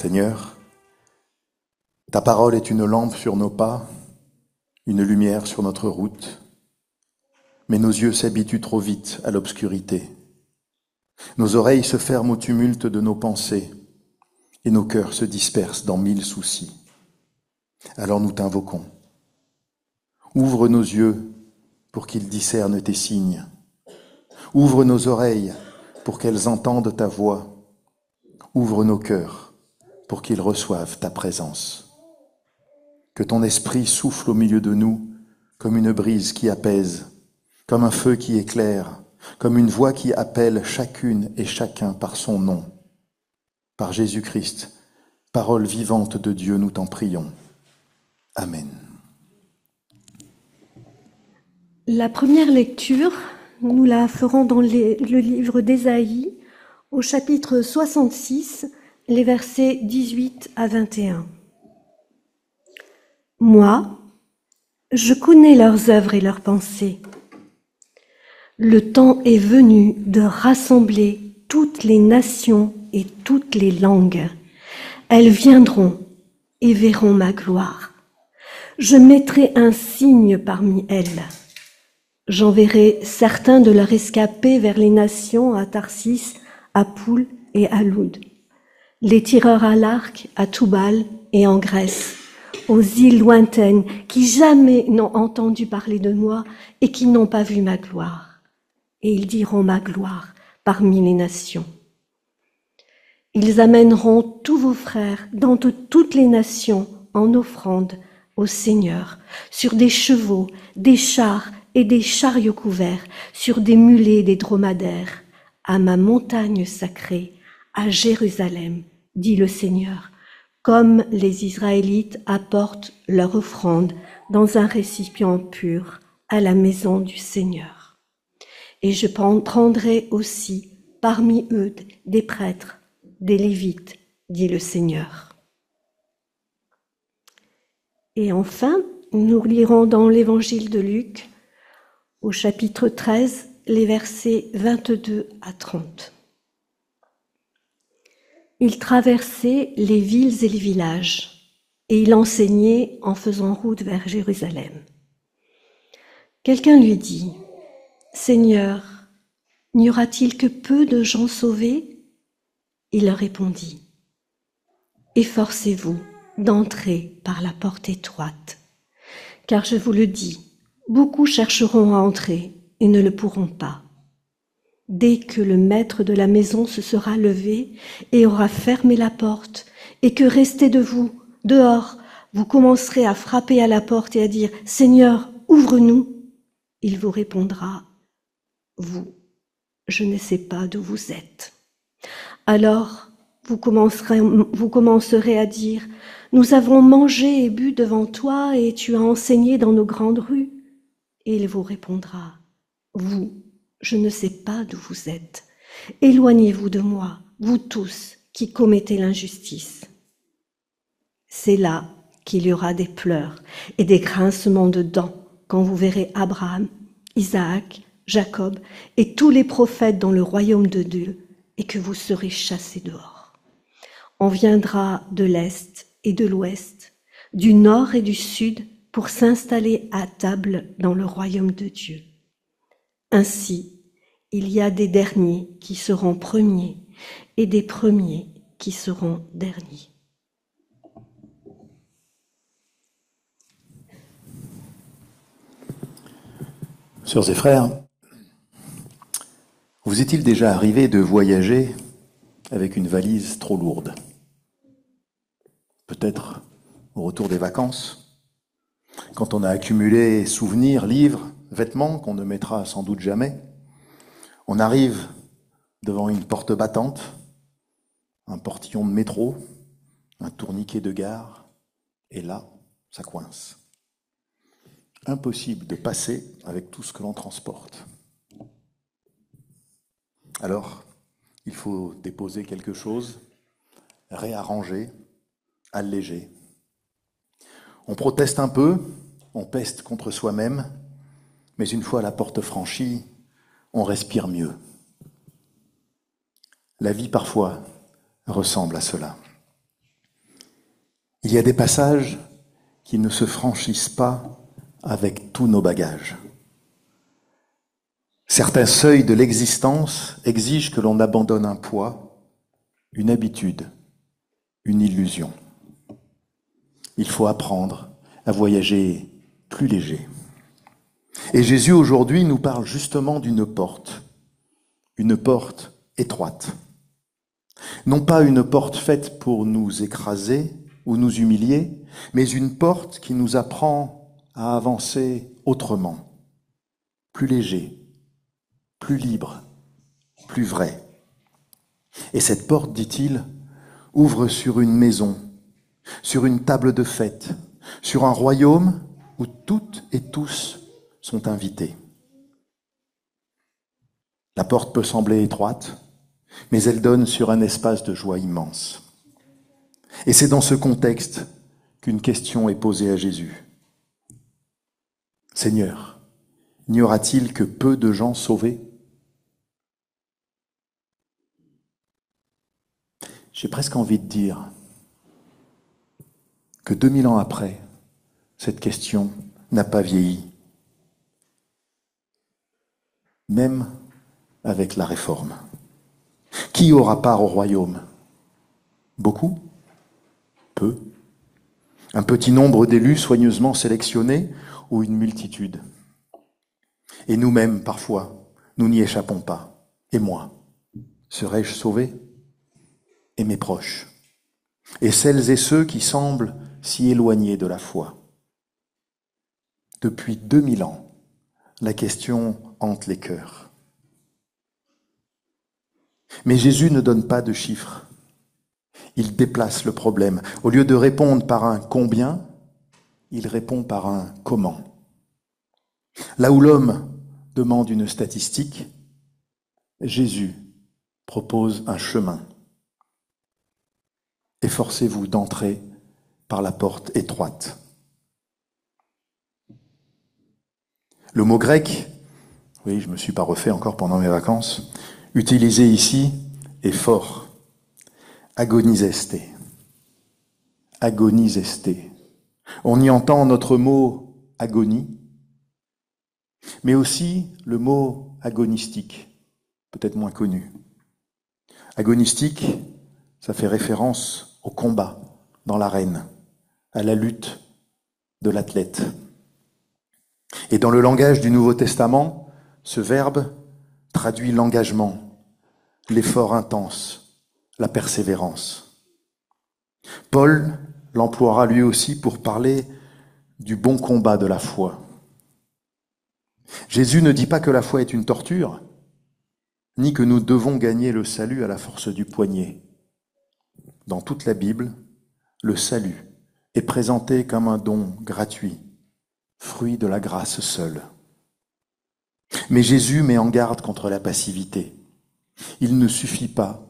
Seigneur, ta parole est une lampe sur nos pas, une lumière sur notre route, mais nos yeux s'habituent trop vite à l'obscurité. Nos oreilles se ferment au tumulte de nos pensées et nos cœurs se dispersent dans 1000 soucis. Alors nous t'invoquons. Ouvre nos yeux pour qu'ils discernent tes signes. Ouvre nos oreilles pour qu'elles entendent ta voix. Ouvre nos cœurs pour qu'ils reçoivent ta présence. Que ton esprit souffle au milieu de nous comme une brise qui apaise, comme un feu qui éclaire, comme une voix qui appelle chacune et chacun par son nom. Par Jésus-Christ, parole vivante de Dieu, nous t'en prions. Amen. La première lecture, nous la ferons dans le livre d'Ésaïe, au chapitre 66, les versets 18 à 21. Moi, je connais leurs œuvres et leurs pensées. Le temps est venu de rassembler toutes les nations et toutes les langues. Elles viendront et verront ma gloire. Je mettrai un signe parmi elles. J'enverrai certains de leurs rescapés vers les nations, à Tarsis, à Poul et à Loud, les tireurs à l'arc à Toubal et en Grèce, aux îles lointaines qui jamais n'ont entendu parler de moi et qui n'ont pas vu ma gloire. Et ils diront ma gloire parmi les nations. Ils amèneront tous vos frères dans toutes les nations en offrande au Seigneur, sur des chevaux, des chars et des chariots couverts, sur des mulets et des dromadaires, à ma montagne sacrée, à Jérusalem, dit le Seigneur, comme les Israélites apportent leur offrande dans un récipient pur à la maison du Seigneur. Et je prendrai aussi parmi eux des prêtres, des Lévites, dit le Seigneur. Et enfin, nous lirons dans l'évangile de Luc, au chapitre 13, les versets 22 à 30. Il traversait les villes et les villages, et il enseignait en faisant route vers Jérusalem. Quelqu'un lui dit, « Seigneur, n'y aura-t-il que peu de gens sauvés ?» Il leur répondit, « Efforcez-vous d'entrer par la porte étroite, car je vous le dis, beaucoup chercheront à entrer et ne le pourront pas. Dès que le maître de la maison se sera levé et aura fermé la porte, et que resté de vous, dehors, vous commencerez à frapper à la porte et à dire « Seigneur, ouvre-nous !» Il vous répondra « Vous, je ne sais pas d'où vous êtes. » Alors, vous commencerez à dire « Nous avons mangé et bu devant toi et tu as enseigné dans nos grandes rues. » Et il vous répondra « Vous, je ne sais pas d'où vous êtes. Éloignez-vous de moi, vous tous qui commettez l'injustice. » C'est là qu'il y aura des pleurs et des grincements de dents quand vous verrez Abraham, Isaac, Jacob et tous les prophètes dans le royaume de Dieu et que vous serez chassés dehors. On viendra de l'Est et de l'Ouest, du Nord et du Sud pour s'installer à table dans le royaume de Dieu. Ainsi, il y a des derniers qui seront premiers et des premiers qui seront derniers. Sœurs et frères, vous est-il déjà arrivé de voyager avec une valise trop lourde? Peut-être au retour des vacances, quand on a accumulé souvenirs, livres, vêtements qu'on ne mettra sans doute jamais, on arrive devant une porte battante, un portillon de métro, un tourniquet de gare, et là, ça coince. Impossible de passer avec tout ce que l'on transporte. Alors, il faut déposer quelque chose, réarranger, alléger. On proteste un peu, on peste contre soi-même, mais une fois la porte franchie, on respire mieux. La vie, parfois, ressemble à cela. Il y a des passages qui ne se franchissent pas avec tous nos bagages. Certains seuils de l'existence exigent que l'on abandonne un poids, une habitude, une illusion. Il faut apprendre à voyager plus léger. Et Jésus aujourd'hui nous parle justement d'une porte étroite. Non pas une porte faite pour nous écraser ou nous humilier, mais une porte qui nous apprend à avancer autrement, plus léger, plus libre, plus vrai. Et cette porte, dit-il, ouvre sur une maison, sur une table de fête, sur un royaume où toutes et tous sont invités. La porte peut sembler étroite, mais elle donne sur un espace de joie immense. Et c'est dans ce contexte qu'une question est posée à Jésus. Seigneur, n'y aura-t-il que peu de gens sauvés ? J'ai presque envie de dire que 2000 ans après, cette question n'a pas vieilli. Même avec la réforme. Qui aura part au royaume ? Beaucoup ? Peu ? Un petit nombre d'élus soigneusement sélectionnés ou une multitude ? Et nous-mêmes, parfois, nous n'y échappons pas. Et moi, serais-je sauvé ? Et mes proches ? Et celles et ceux qui semblent si éloignés de la foi ? Depuis 2000 ans, la question hante les cœurs. Mais Jésus ne donne pas de chiffres. Il déplace le problème. Au lieu de répondre par un combien, il répond par un comment. Là où l'homme demande une statistique, Jésus propose un chemin. Efforcez-vous d'entrer par la porte étroite. Le mot grec, oui, je ne me suis pas refait encore pendant mes vacances, utilisé ici est fort. Agoniseste. Agoniseste. On y entend notre mot agonie, mais aussi le mot agonistique, peut-être moins connu. Agonistique, ça fait référence au combat dans l'arène, à la lutte de l'athlète. Et dans le langage du Nouveau Testament, ce verbe traduit l'engagement, l'effort intense, la persévérance. Paul l'emploiera lui aussi pour parler du bon combat de la foi. Jésus ne dit pas que la foi est une torture, ni que nous devons gagner le salut à la force du poignet. Dans toute la Bible, le salut est présenté comme un don gratuit, fruit de la grâce seule. Mais Jésus met en garde contre la passivité. Il ne suffit pas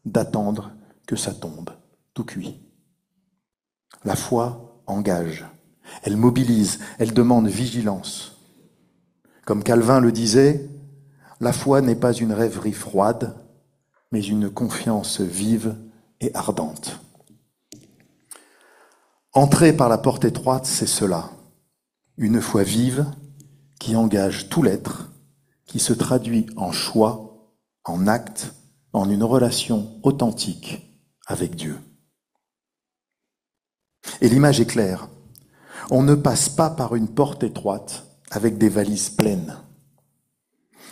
d'attendre que ça tombe, tout cuit. La foi engage, elle mobilise, elle demande vigilance. Comme Calvin le disait, la foi n'est pas une rêverie froide, mais une confiance vive et ardente. Entrer par la porte étroite, c'est cela. Une foi vive qui engage tout l'être, qui se traduit en choix, en acte, en une relation authentique avec Dieu. Et l'image est claire. On ne passe pas par une porte étroite avec des valises pleines.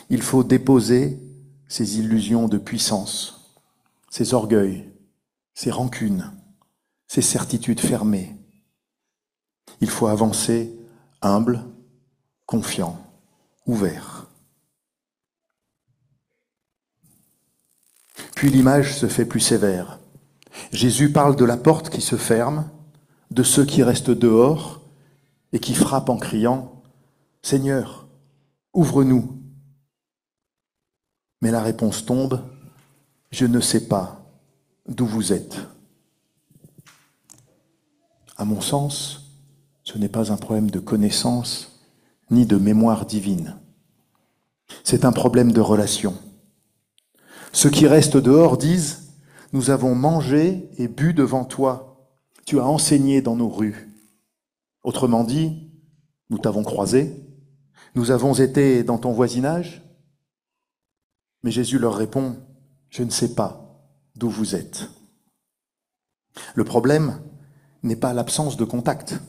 Il faut déposer ses illusions de puissance, ses orgueils, ses rancunes, ses certitudes fermées. Il faut avancer humble, confiant, ouvert. Puis l'image se fait plus sévère. Jésus parle de la porte qui se ferme, de ceux qui restent dehors et qui frappent en criant « Seigneur, ouvre-nous !» Mais la réponse tombe « Je ne sais pas d'où vous êtes ». À mon sens, ce n'est pas un problème de connaissance ni de mémoire divine. C'est un problème de relation. Ceux qui restent dehors disent « Nous avons mangé et bu devant toi. tu as enseigné dans nos rues. Autrement dit, nous t'avons croisé, nous avons été dans ton voisinage. Mais Jésus leur répond, je ne sais pas d'où vous êtes. Le problème n'est pas l'absence de contact,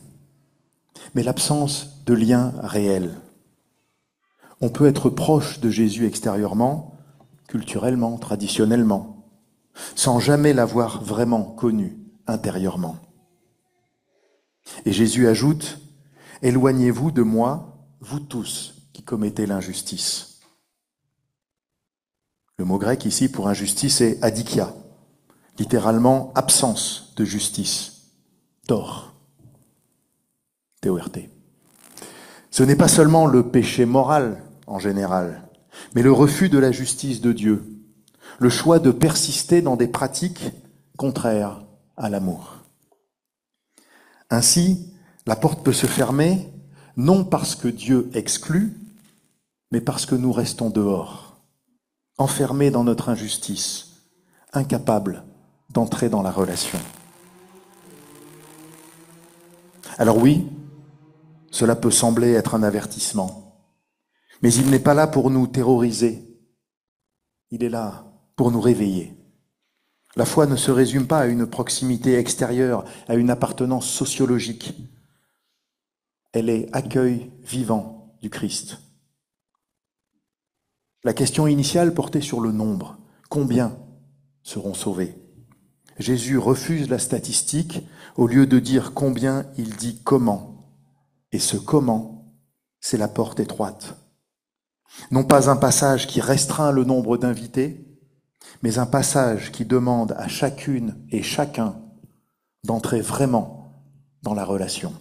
mais l'absence de lien réel. On peut être proche de Jésus extérieurement, culturellement, traditionnellement, sans jamais l'avoir vraiment connu intérieurement. Et Jésus ajoute, « Éloignez-vous de moi, vous tous qui commettez l'injustice. » Le mot grec ici pour injustice est adikia, littéralement absence de justice, tort, T-O-R-T. Ce n'est pas seulement le péché moral en général, mais le refus de la justice de Dieu, le choix de persister dans des pratiques contraires à l'amour. Ainsi, la porte peut se fermer, non parce que Dieu exclut, mais parce que nous restons dehors, enfermés dans notre injustice, incapables d'entrer dans la relation. Alors oui, cela peut sembler être un avertissement, mais il n'est pas là pour nous terroriser, il est là pour nous réveiller. La foi ne se résume pas à une proximité extérieure, à une appartenance sociologique. Elle est accueil vivant du Christ. La question initiale portait sur le nombre. Combien seront sauvés? Jésus refuse la statistique. Au lieu de dire combien, il dit comment. Et ce comment, c'est la porte étroite. Non pas un passage qui restreint le nombre d'invités, mais un passage qui demande à chacune et chacun d'entrer vraiment dans la relation.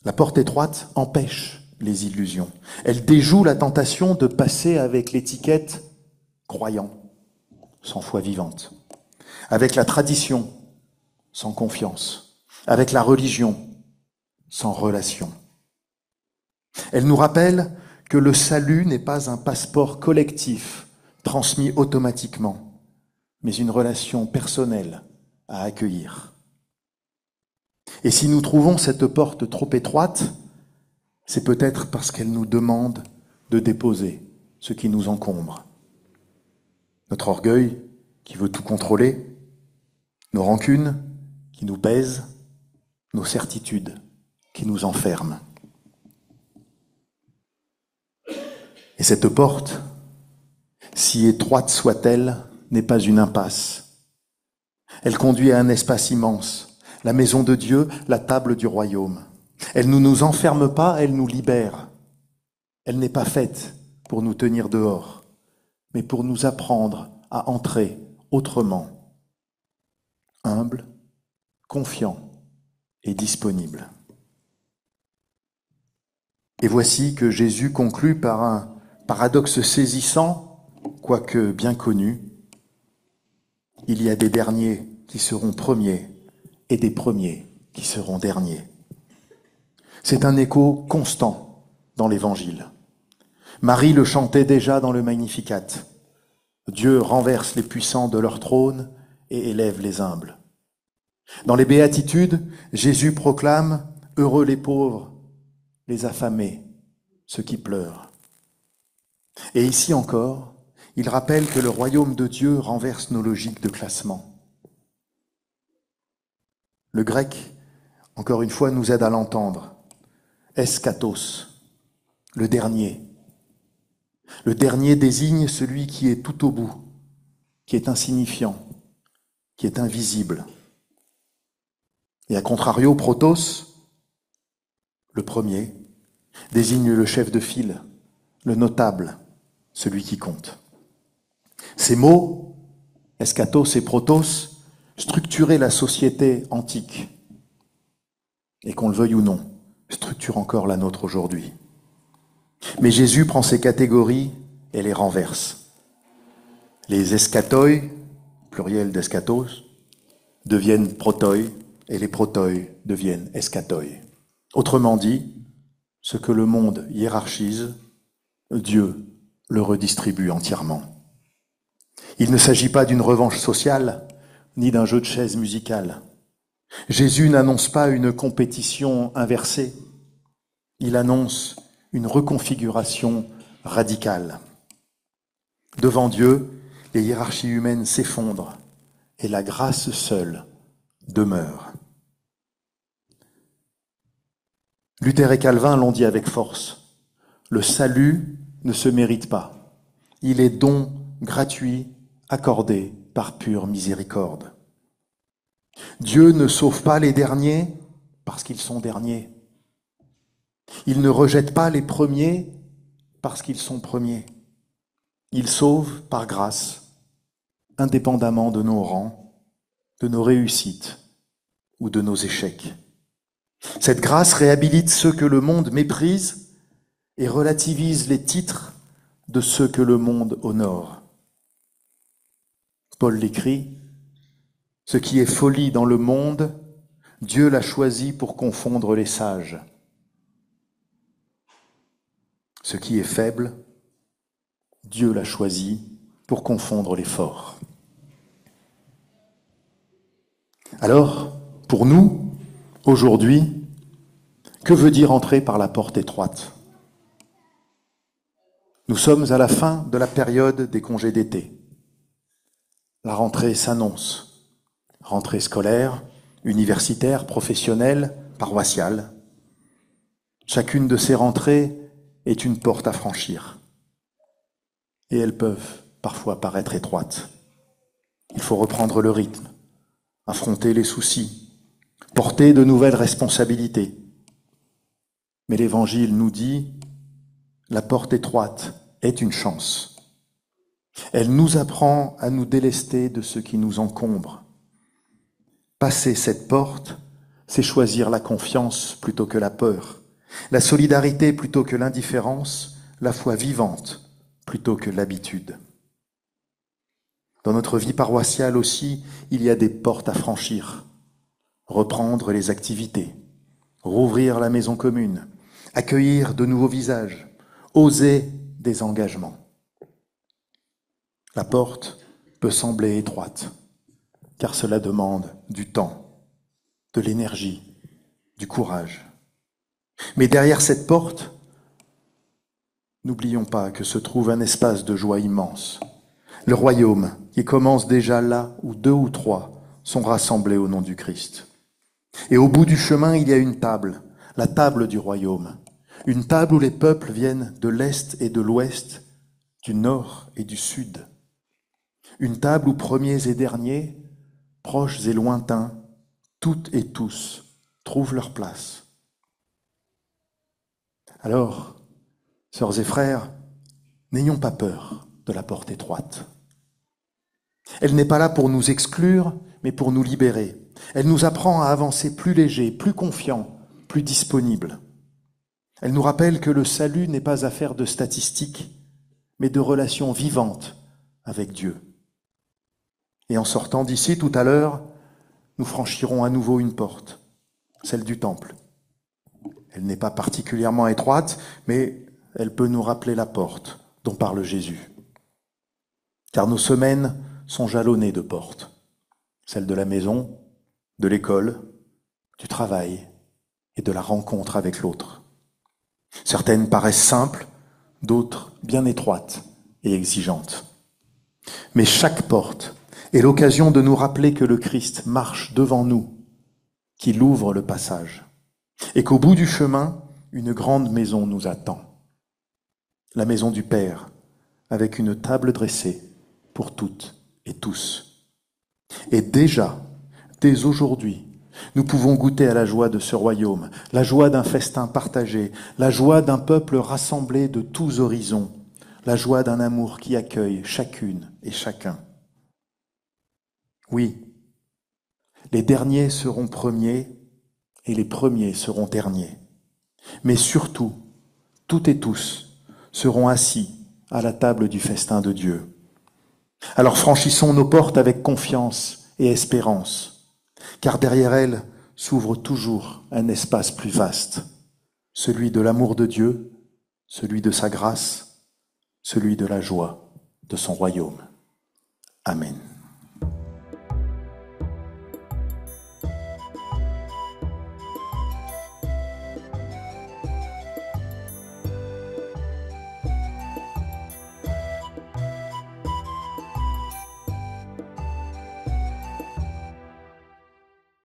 La porte étroite empêche les illusions. Elle déjoue la tentation de passer avec l'étiquette croyant, sans foi vivante, avec la tradition, sans confiance, avec la religion, sans relation. Elle nous rappelle que le salut n'est pas un passeport collectif transmis automatiquement, mais une relation personnelle à accueillir. Et si nous trouvons cette porte trop étroite, c'est peut-être parce qu'elle nous demande de déposer ce qui nous encombre. Notre orgueil qui veut tout contrôler, nos rancunes qui nous pèsent, nos certitudes qui nous enferment. Et cette porte, si étroite soit-elle, n'est pas une impasse. Elle conduit à un espace immense, la maison de Dieu, la table du royaume. Elle ne nous enferme pas, elle nous libère. Elle n'est pas faite pour nous tenir dehors, mais pour nous apprendre à entrer autrement, humble, confiant et disponible. Et voici que Jésus conclut par un paradoxe saisissant, quoique bien connu. Il y a des derniers qui seront premiers et des premiers qui seront derniers. C'est un écho constant dans l'Évangile. Marie le chantait déjà dans le Magnificat. Dieu renverse les puissants de leur trône et élève les humbles. Dans les Béatitudes, Jésus proclame « Heureux les pauvres, les affamés, ceux qui pleurent ». Et ici encore, il rappelle que le royaume de Dieu renverse nos logiques de classement. Le grec, encore une fois, nous aide à l'entendre. Eskatos, le dernier. Le dernier désigne celui qui est tout au bout, qui est insignifiant, qui est invisible. Et à contrario, protos, le premier, désigne le chef de file, le notable, celui qui compte. Ces mots, eskatos et protos, structuraient la société antique. Et qu'on le veuille ou non, structure encore la nôtre aujourd'hui. Mais Jésus prend ces catégories et les renverse. Les eskatoi, pluriel d'eskatos, deviennent protoi, et les protoi deviennent eskatoi. Autrement dit, ce que le monde hiérarchise, Dieu le redistribue entièrement. Il ne s'agit pas d'une revanche sociale, ni d'un jeu de chaises musicales. Jésus n'annonce pas une compétition inversée, il annonce une reconfiguration radicale. Devant Dieu, les hiérarchies humaines s'effondrent et la grâce seule demeure. Luther et Calvin l'ont dit avec force. Le salut ne se mérite pas. Il est don gratuit accordé par pure miséricorde. Dieu ne sauve pas les derniers parce qu'ils sont derniers. Il ne rejette pas les premiers parce qu'ils sont premiers. Il sauve par grâce, indépendamment de nos rangs, de nos réussites ou de nos échecs. Cette grâce réhabilite ceux que le monde méprise et relativise les titres de ceux que le monde honore. Paul l'écrit, « Ce qui est folie dans le monde, Dieu l'a choisi pour confondre les sages. Ce qui est faible, Dieu l'a choisi pour confondre les forts. » Alors, pour nous, aujourd'hui, que veut dire entrer par la porte étroite ? Nous sommes à la fin de la période des congés d'été. La rentrée s'annonce. Rentrée scolaire, universitaire, professionnelle, paroissiale. Chacune de ces rentrées est une porte à franchir. Et elles peuvent parfois paraître étroites. Il faut reprendre le rythme, affronter les soucis, porter de nouvelles responsabilités. Mais l'Évangile nous dit, la porte étroite est une chance. Elle nous apprend à nous délester de ce qui nous encombre. Passer cette porte, c'est choisir la confiance plutôt que la peur, la solidarité plutôt que l'indifférence, la foi vivante plutôt que l'habitude. Dans notre vie paroissiale aussi, il y a des portes à franchir. Reprendre les activités, rouvrir la maison commune, accueillir de nouveaux visages, oser des engagements. La porte peut sembler étroite, car cela demande du temps, de l'énergie, du courage. Mais derrière cette porte, n'oublions pas que se trouve un espace de joie immense. Le royaume qui commence déjà là où 2 ou 3 sont rassemblés au nom du Christ. Et au bout du chemin, il y a une table, la table du royaume. Une table où les peuples viennent de l'Est et de l'Ouest, du Nord et du Sud. Une table où premiers et derniers, proches et lointains, toutes et tous trouvent leur place. Alors, sœurs et frères, n'ayons pas peur de la porte étroite. Elle n'est pas là pour nous exclure, mais pour nous libérer. Elle nous apprend à avancer plus léger, plus confiant, plus disponible. Elle nous rappelle que le salut n'est pas affaire de statistiques, mais de relations vivantes avec Dieu. Et en sortant d'ici tout à l'heure, nous franchirons à nouveau une porte, celle du temple. Elle n'est pas particulièrement étroite, mais elle peut nous rappeler la porte dont parle Jésus. Car nos semaines sont jalonnées de portes, celles de la maison, de l'école, du travail et de la rencontre avec l'autre. Certaines paraissent simples, d'autres bien étroites et exigeantes. Mais chaque porte est l'occasion de nous rappeler que le Christ marche devant nous, qu'il ouvre le passage, et qu'au bout du chemin, une grande maison nous attend. La maison du Père, avec une table dressée pour toutes et tous. Et déjà, dès aujourd'hui, nous pouvons goûter à la joie de ce royaume, la joie d'un festin partagé, la joie d'un peuple rassemblé de tous horizons, la joie d'un amour qui accueille chacune et chacun. Oui, les derniers seront premiers et les premiers seront derniers. Mais surtout, toutes et tous seront assis à la table du festin de Dieu. Alors franchissons nos portes avec confiance et espérance, car derrière elles s'ouvre toujours un espace plus vaste, celui de l'amour de Dieu, celui de sa grâce, celui de la joie de son royaume. Amen.